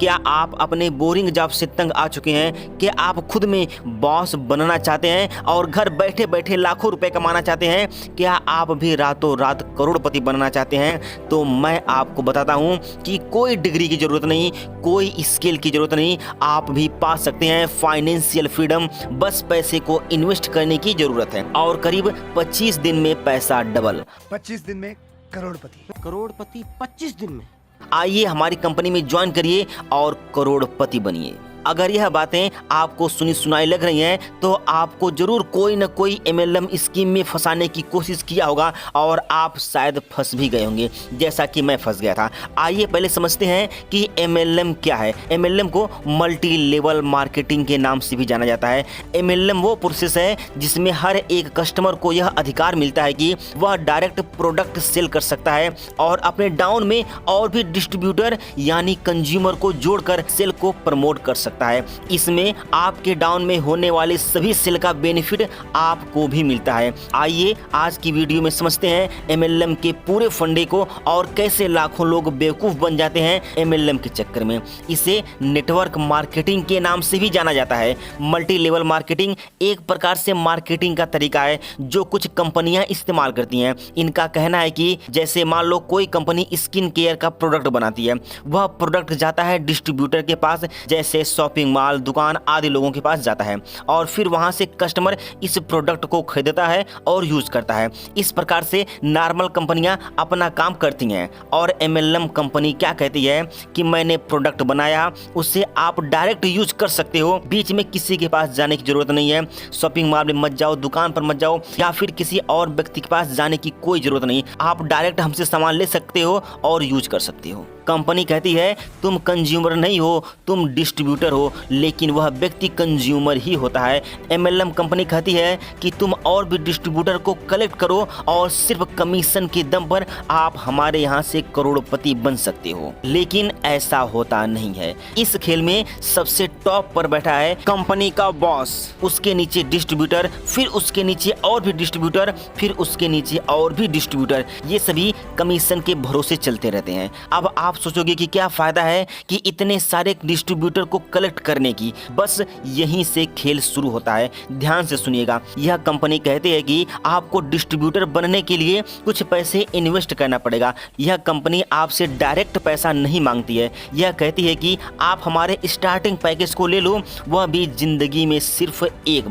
क्या आप अपने बोरिंग जॉब से तंग आ चुके हैं? क्या आप खुद में बॉस बनना चाहते हैं और घर बैठे बैठे लाखों रुपए कमाना चाहते हैं? क्या आप भी रातों रात करोड़पति बनना चाहते हैं? तो मैं आपको बताता हूं कि कोई डिग्री की जरूरत नहीं, कोई स्किल की जरूरत नहीं, आप भी पा सकते हैं फाइनेंशियल फ्रीडम। बस पैसे को इन्वेस्ट करने की जरूरत है और करीब 25 दिन में पैसा डबल। 25 दिन में करोड़पति 25 दिन में। आइए हमारी कंपनी में ज्वाइन करिए और करोड़पति बनिए। अगर यह बातें आपको सुनी सुनाई लग रही हैं तो आपको जरूर कोई न कोई MLM स्कीम में फंसाने की कोशिश किया होगा और आप शायद फंस भी गए होंगे, जैसा कि मैं फंस गया था। आइए पहले समझते हैं कि MLM क्या है। MLM को मल्टी लेवल मार्केटिंग के नाम से भी जाना जाता है। MLM वो प्रोसेस है जिसमें हर एक कस्टमर को यह अधिकार मिलता है कि वह डायरेक्ट प्रोडक्ट सेल कर सकता है और अपने डाउन में और भी डिस्ट्रीब्यूटर यानी कंज्यूमर को जोड़कर सेल को प्रमोट कर सकता है। इसमें आपके डाउन में होने वाले सभी सेल का बेनिफिट आपको भी मिलता है। आइए आज की वीडियो में समझते हैं MLM के पूरे फंडे को और कैसे लाखों लोग बेवकूफ बन जाते हैं MLM के चक्कर में। इसे नेटवर्क मार्केटिंग के नाम से भी जाना जाता है। मल्टी लेवल मार्केटिंग एक प्रकार से मार्केटिंग का तरीका है जो कुछ कंपनियां इस्तेमाल करती हैं। इनका कहना है कि जैसे मान लो कोई कंपनी स्किन केयर का प्रोडक्ट बनाती है, वह प्रोडक्ट जाता है डिस्ट्रीब्यूटर के पास, जैसे शॉपिंग मॉल, दुकान आदि लोगों के पास जाता है और फिर वहां से कस्टमर इस प्रोडक्ट को खरीदता है और यूज करता है। इस प्रकार से नॉर्मल कंपनियां अपना काम करती हैं और MLM कंपनी क्या कहती है कि मैंने प्रोडक्ट बनाया, उससे आप डायरेक्ट यूज कर सकते हो, बीच में किसी के पास जाने की जरूरत नहीं है। शॉपिंग मॉल में मत जाओ, दुकान पर मत जाओ या फिर किसी और व्यक्ति के पास जाने की कोई जरूरत नहीं। आप डायरेक्ट हमसे सामान ले सकते हो और यूज कर सकते हो। कंपनी कहती है तुम कंज्यूमर नहीं हो, तुम डिस्ट्रीब्यूटर हो, लेकिन वह व्यक्ति कंज्यूमर ही होता है। MLM कंपनी कहती है कि तुम और भी डिस्ट्रीब्यूटर को कलेक्ट करो और सिर्फ कमीशन के दम पर आप हमारे यहाँ से करोड़पति बन सकते हो, लेकिन ऐसा होता नहीं है। इस खेल में सबसे टॉप पर बैठा है कंपनी का बॉस, उसके नीचे डिस्ट्रीब्यूटर, फिर उसके नीचे और भी डिस्ट्रीब्यूटर, फिर उसके नीचे और भी डिस्ट्रीब्यूटर। ये सभी कमीशन के भरोसे चलते रहते हैं। अब आप सोचोगे कि क्या फायदा है कि इतने सारे डिस्ट्रीब्यूटर को कलेक्ट करने की। बस यहीं से खेल शुरू होता है। ध्यान से सुनिएगा। यह कंपनी कहती है कि आपको डिस्ट्रीब्यूटर बनने के लिए कुछ पैसे इन्वेस्ट करना पड़ेगा। यह कंपनी आपसे डायरेक्ट पैसा नहीं मांगती है। यह कहती है कि आप हमारे स्टार्टिंग पैकेज को ले लो, वह भी जिंदगी में सिर्फ एक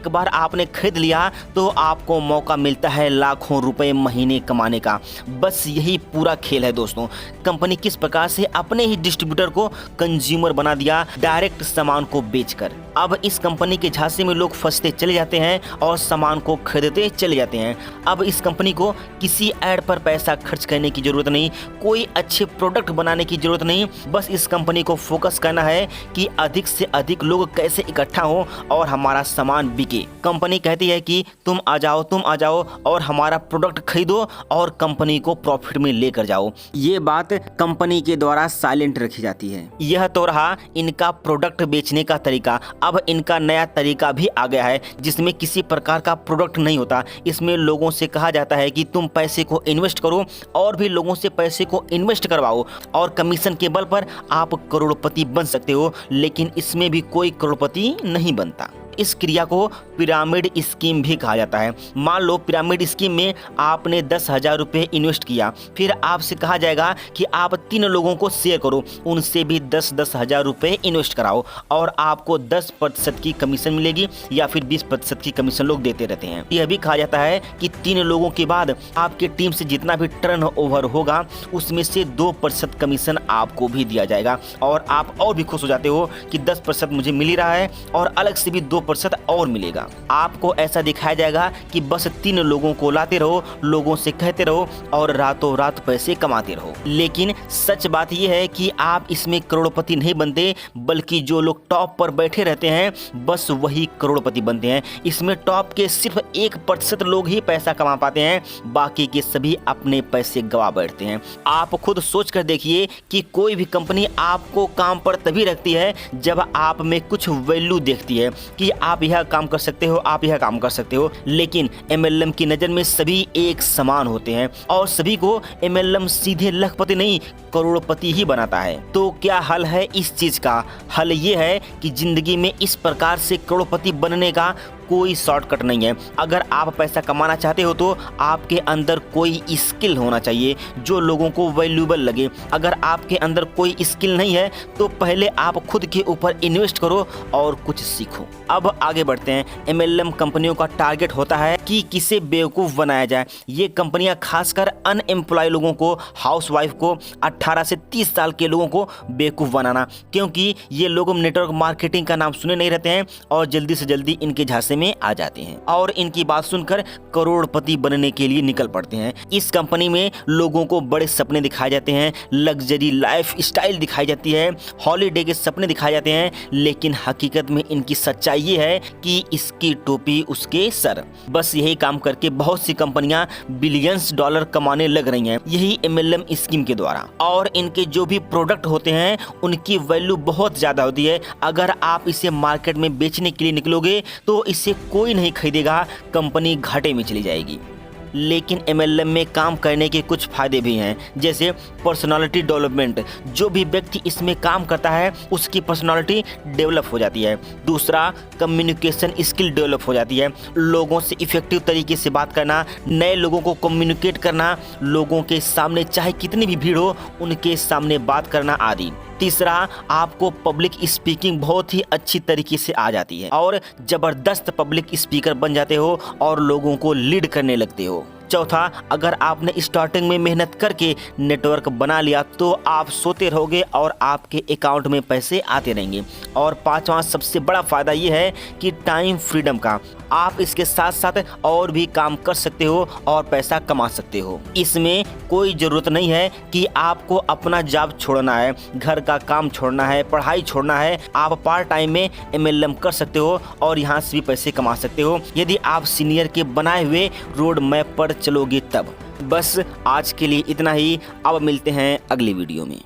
बार आपने खरीद लिया तो आपको मौका मिलता है लाखों रुपए महीने कमाने का। बस यही पूरा खेल है दोस्तों। कंपनी किस प्रकार से अपने ही डिस्ट्रीब्यूटर को कंज्यूमर बना दिया डायरेक्ट सामान को बेचकर। अब इस कंपनी के झांसे में लोग फंसते चले जाते हैं और सामान को खरीदते चले जाते हैं। अब इस कंपनी को किसी ऐड पर पैसा खर्च करने की जरूरत नहीं, कोई अच्छे प्रोडक्ट बनाने की जरूरत नहीं। बस इस कंपनी को फोकस करना है कि अधिक से अधिक लोग कैसे इकट्ठा हो और हमारा सामान बिके। कंपनी कहती है कि तुम आ जाओ और हमारा प्रोडक्ट खरीदो और कंपनी को प्रॉफिट में लेकर जाओ। ये बात कंपनी के द्वारा साइलेंट रखी जाती है। यह तो रहा इनका प्रोडक्ट बेचने का तरीका। अब इनका नया तरीका भी आ गया है जिसमें किसी प्रकार का प्रोडक्ट नहीं होता। इसमें लोगों से कहा जाता है कि तुम पैसे को इन्वेस्ट करो और भी लोगों से पैसे को इन्वेस्ट करवाओ और कमीशन के बल पर आप करोड़पति बन सकते हो, लेकिन इसमें भी कोई करोड़पति नहीं बनता। इस क्रिया को पिरामिड स्कीम भी कहा जाता है। मान लो पिरामिड स्कीम में आपने 10,000 रुपये इन्वेस्ट किया, फिर आपसे कहा जाएगा कि आप 3 लोगों को शेयर करो, उनसे भी 10-10 हज़ार रुपये इन्वेस्ट कराओ और आपको 10% की कमीशन मिलेगी या फिर 20% की कमीशन लोग देते रहते हैं। यह भी कहा जाता है कि 3 लोगों के बाद आपके टीम से जितना भी टर्नओवर होगा उसमें से 2% कमीशन आपको भी दिया जाएगा और आप और भी खुश हो जाते हो कि 10% मुझे मिल ही रहा है और अलग से भी 2% और मिलेगा। आपको ऐसा दिखाया जाएगा कि बस 3 लोगों को लाते रहो, लोगों से कहते रहो और रातों रात पैसे कमाते रहो। लेकिन सच बात यह है कि आप इसमें करोड़पति नहीं बनते, बल्कि जो लोग टॉप पर बैठे रहते हैं बस वही करोड़पति बनते हैं। इसमें टॉप के सिर्फ 1% लोग ही पैसा कमा पाते हैं, बाकी के सभी अपने पैसे गवा बैठते हैं। आप खुद सोच कर देखिए कि कोई भी कंपनी आपको काम पर तभी रखती है जब आप में कुछ वैल्यू देखती है कि आप यह काम कर सकते हो, आप यह काम कर सकते हो, लेकिन MLM की नज़र में सभी एक समान होते हैं और सभी को MLM सीधे लखपति नहीं करोड़पति ही बनाता है। तो क्या हल है इस चीज़ का? हल ये है कि जिंदगी में इस प्रकार से करोड़पति बनने का कोई शॉर्टकट नहीं है। अगर आप पैसा कमाना चाहते हो तो आपके अंदर कोई स्किल होना चाहिए जो लोगों को वैल्यूएबल लगे। अगर आपके अंदर कोई स्किल नहीं है तो पहले आप खुद के ऊपर इन्वेस्ट करो और कुछ सीखो। अब आगे बढ़ते हैं। MLM कंपनियों का टारगेट होता है कि किसे बेवकूफ़ बनाया जाए। ये कंपनियां खासकर अनएम्प्लॉय लोगों को, हाउसवाइफ को, 18 से 30 साल के लोगों को बेवकूफ़ बनाना, क्योंकि ये लोग नेटवर्क मार्केटिंग का नाम सुने नहीं रहते हैं और जल्दी से जल्दी इनके झांसे में आ जाते हैं और इनकी बात सुनकर करोड़पति बनने के लिए निकल पड़ते हैं। इस कंपनी में लोगों को बड़े सपने दिखाए जाते हैं, लग्जरी लाइफ स्टाइल दिखाई जाती है, हॉलीडे के सपने दिखाए जाते हैं, लेकिन हकीकत में इनकी सच्चाई ये है कि इसकी टोपी उसके सर। बस यही काम करके बहुत सी कंपनियां बिलियंस डॉलर कमाने लग रही हैं, यही MLM स्कीम के द्वारा। और इनके जो भी प्रोडक्ट होते हैं उनकी वैल्यू बहुत ज्यादा होती है। अगर आप इसे मार्केट में बेचने के लिए निकलोगे तो इसे कोई नहीं खरीदेगा, कंपनी घाटे में चली जाएगी। लेकिन MLM में काम करने के कुछ फायदे भी हैं, जैसे पर्सनालिटी डेवलपमेंट। जो भी व्यक्ति इसमें काम करता है उसकी पर्सनालिटी डेवलप हो जाती है। दूसरा, कम्युनिकेशन स्किल डेवलप हो जाती है। लोगों से इफेक्टिव तरीके से बात करना, नए लोगों को कम्युनिकेट करना, लोगों के सामने चाहे कितनी भी भीड़ हो उनके सामने बात करना आदि। तीसरा, आपको पब्लिक स्पीकिंग बहुत ही अच्छी तरीके से आ जाती है और ज़बरदस्त पब्लिक स्पीकर बन जाते हो और लोगों को लीड करने लगते हो। चौथा, अगर आपने स्टार्टिंग में मेहनत करके नेटवर्क बना लिया तो आप सोते रहोगे और आपके अकाउंट में पैसे आते रहेंगे। और पांचवा सबसे बड़ा फायदा ये है कि टाइम फ्रीडम का। आप इसके साथ साथ और भी काम कर सकते हो और पैसा कमा सकते हो। इसमें कोई ज़रूरत नहीं है कि आपको अपना जॉब छोड़ना है, घर का काम छोड़ना है, पढ़ाई छोड़ना है। आप पार्ट टाइम में MLM कर सकते हो और यहाँ से भी पैसे कमा सकते हो यदि आप सीनियर के बनाए हुए रोड मैप पर चलोगे तब। बस आज के लिए इतना ही। अब मिलते हैं अगली वीडियो में।